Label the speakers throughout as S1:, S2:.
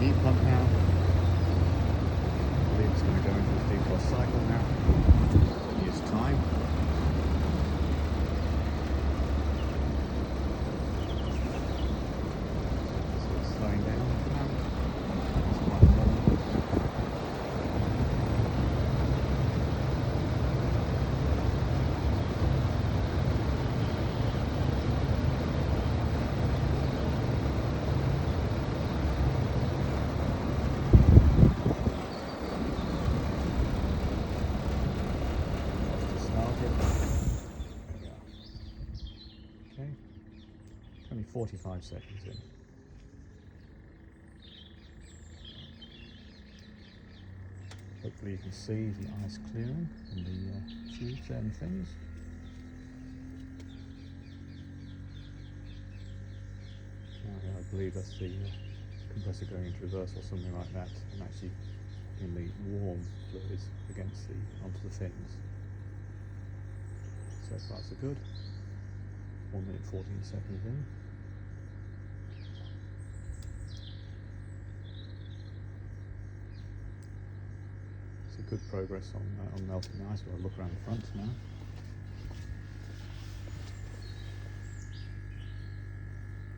S1: heat pump now. I believe it's going to go into the defrost cycle now. Use time. So it's slowing down now. It's quite normal. Okay, 45 seconds in. Hopefully you can see the ice clearing and the tubes there and things. I believe that's the compressor going into reverse or something like that, and actually in the warm fluids against onto the fins. So far so good. 1 minute 14 seconds in. So good progress on melting the ice. We'll look around the front now.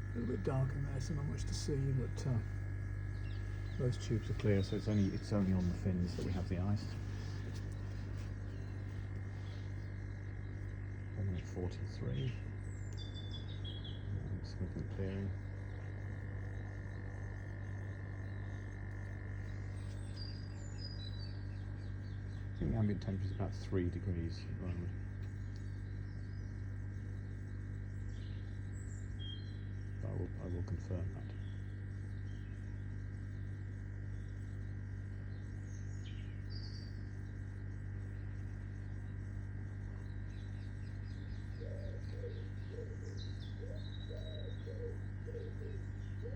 S1: A little bit dark in there, so not much to see, but those tubes are clear, so it's only on the fins that we have the ice. 1 minute 43. Smooth clearing. I think the ambient temperature is about 3 degrees at the moment. But I will confirm that.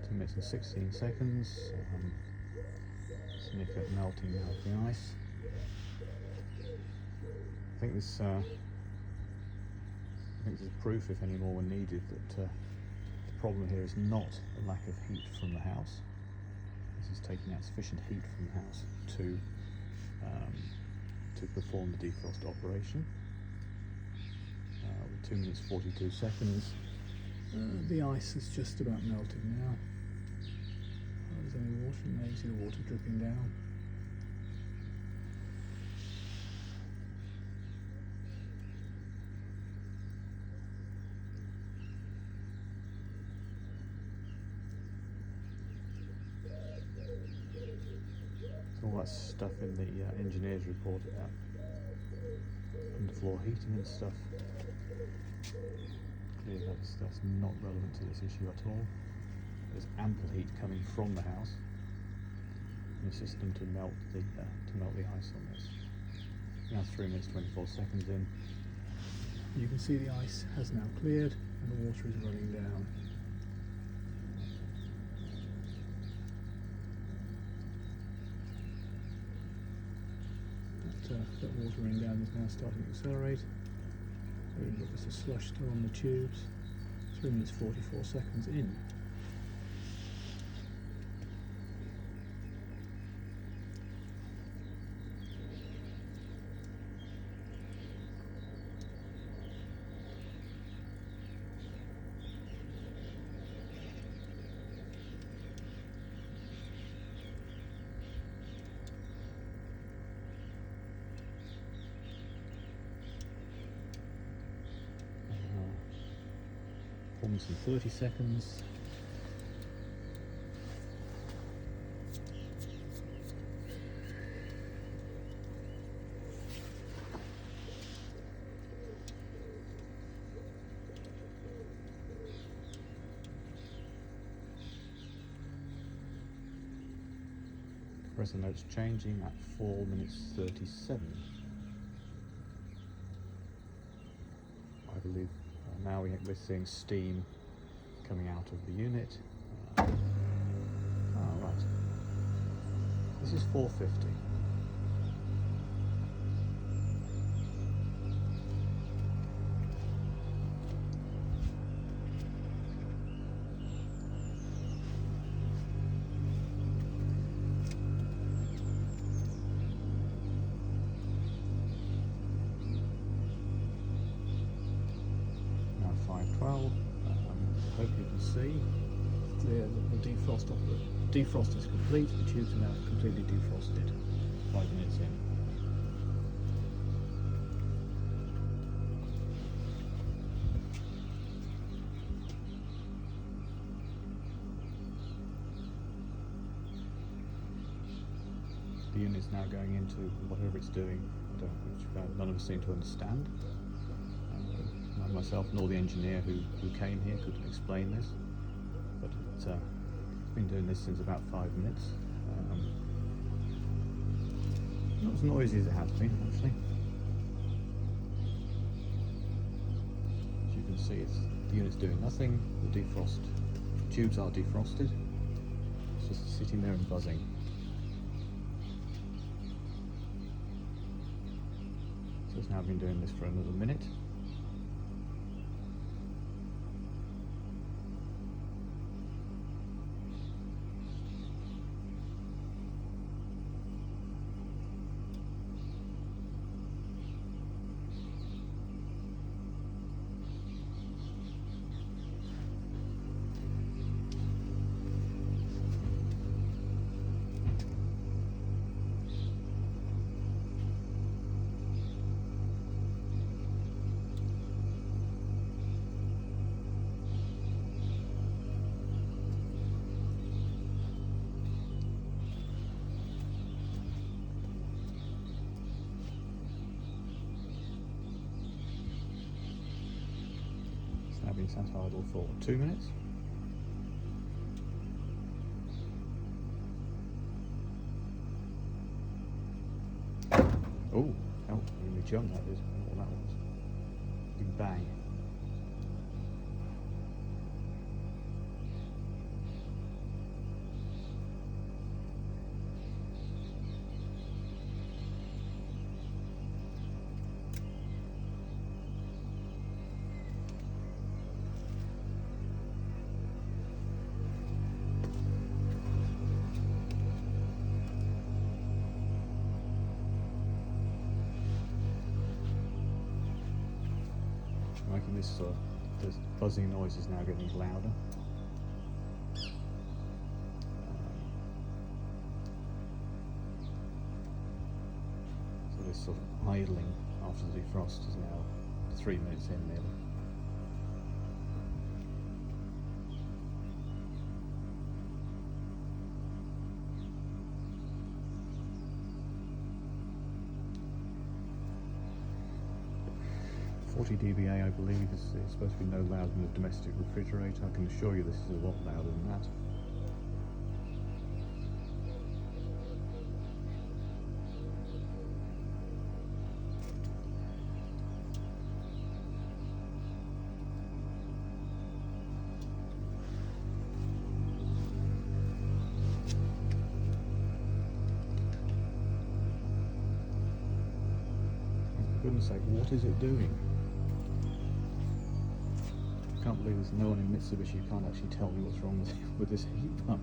S1: Minutes and 16 seconds. Significant melting now of the ice. I think this is proof, if any more were needed, that the problem here is not a lack of heat from the house. This is taking out sufficient heat from the house to perform the defrost operation. With 2 minutes 42 seconds, the ice is just about melted now. There's any water in there, you see the water dripping down. So all that stuff in the engineer's report about underfloor heating and stuff. Clearly that's not relevant to this issue at all. There's ample heat coming from the house in the system to melt the ice on this. Now 3 minutes 24 seconds in. You can see the ice has now cleared and the water is running down. That water running down is now starting to accelerate. There's a slush still on the tubes. 3 minutes 44 seconds in. Almost in 30 seconds. Compressor notes changing at 4 minutes 37. I believe now we're seeing steam coming out of the unit. Right. This is 450. 12. I hope you can see the defrost is complete. The tubes are now completely defrosted. 5 minutes in. The unit's now going into whatever it's doing, which none of us seem to understand. Neither myself nor the engineer who came here could explain this, but it's been doing this since about 5 minutes. Not as noisy as it has been, actually. As you can see, the unit's doing nothing. The tubes are defrosted. It's just sitting there and buzzing. So it's now been doing this for another minute. Now been sat idle for 2 minutes. Oh, really jumped, that is. What that was. Big bang. Making this buzzing noise is now getting louder. So this sort of idling after the defrost is now 3 minutes in nearly. dBA, I believe, is supposed to be no louder than a domestic refrigerator. I can assure you this is a lot louder than that. For goodness sake, what is it doing? I can't believe there's no one in Mitsubishi who can't actually tell me what's wrong with this heat pump.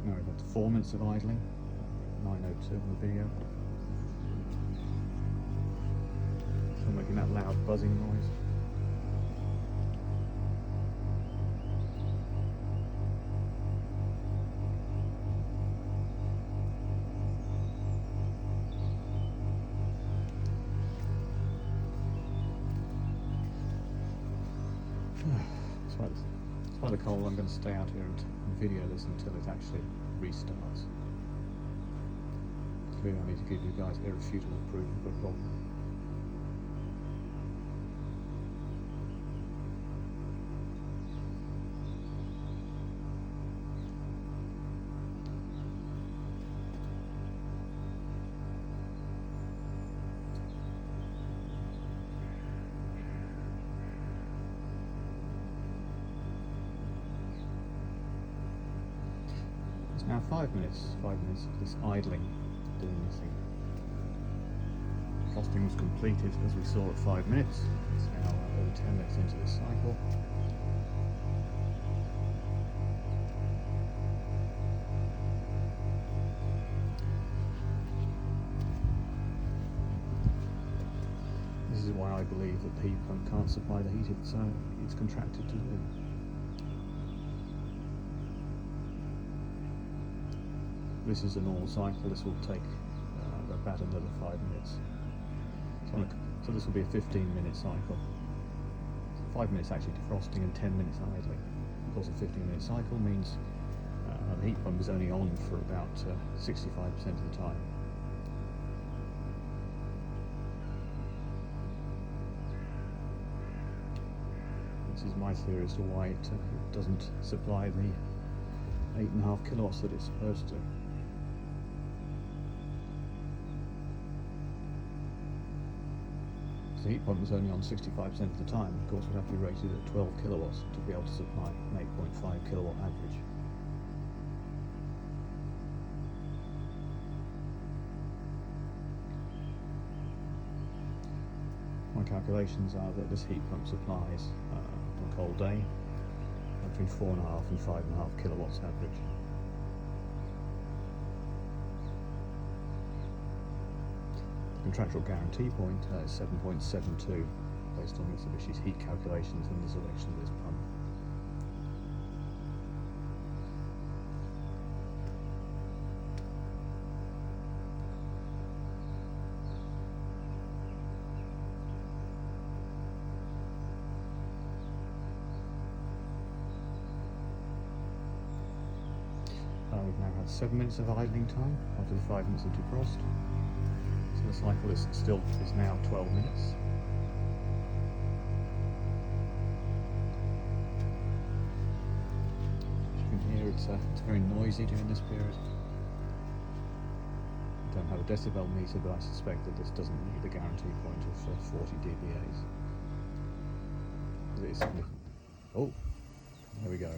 S1: Now we've got 4 minutes of idling, 9:02 on the video. Still making that loud buzzing noise. It's rather cold. I'm going to stay out here and video this until it actually restarts. Clearly I need to give you guys irrefutable proof of a problem. It's now 5 minutes of this idling, doing nothing. Frosting was completed, as we saw, at 5 minutes. It's now over 10 minutes into this cycle. is why I believe that the heat pump can't supply the heat it's contracted to do. This is a normal cycle. This will take about another 5 minutes. So this will be a 15-minute cycle. 5 minutes actually defrosting and 10 minutes idling. Of course, a 15-minute cycle means the heat pump is only on for about 65% of the time. This is my theory as to why it doesn't supply the 8.5 kilowatts that it's supposed to. The heat pump is only on 65% of the time. Of course, it would have to be rated at 12 kilowatts to be able to supply an 8.5 kilowatt average. My calculations are that this heat pump supplies, on a cold day, between 4.5 and 5.5 kilowatts average. Contractual guarantee point is 7.72 based on Mitsubishi's heat calculations and the selection of this pump. We've now had 7 minutes of idling time after the 5 minutes of defrost. So the cycle is now 12 minutes. As you can hear, it's very noisy during this period. I don't have a decibel meter, but I suspect that this doesn't meet the guarantee point of 40 dBAs. It is significant. Oh, there we go.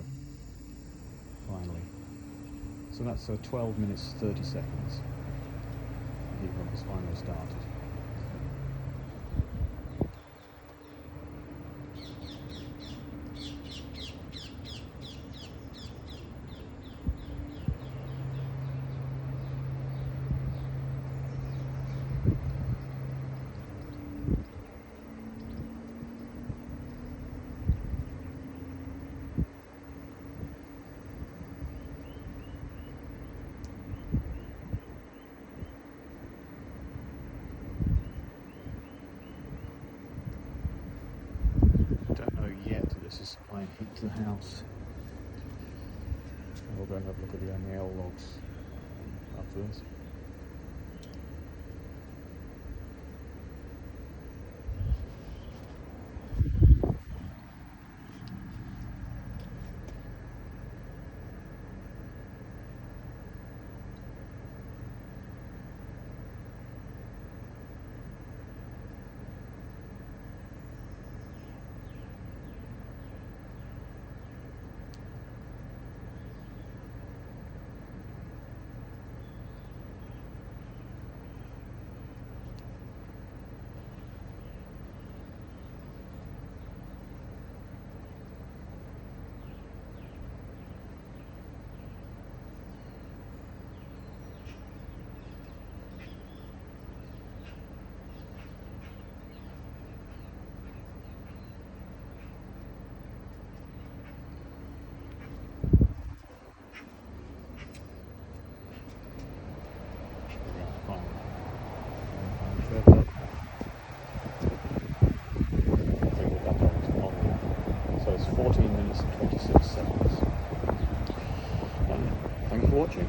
S1: Finally. So that's 12 minutes 30 seconds. The heat pump has finally started. This is supplying heat to the house. We'll go and have a look at the MAL logs after this. So it's 14 minutes and 26 seconds. Thanks for watching.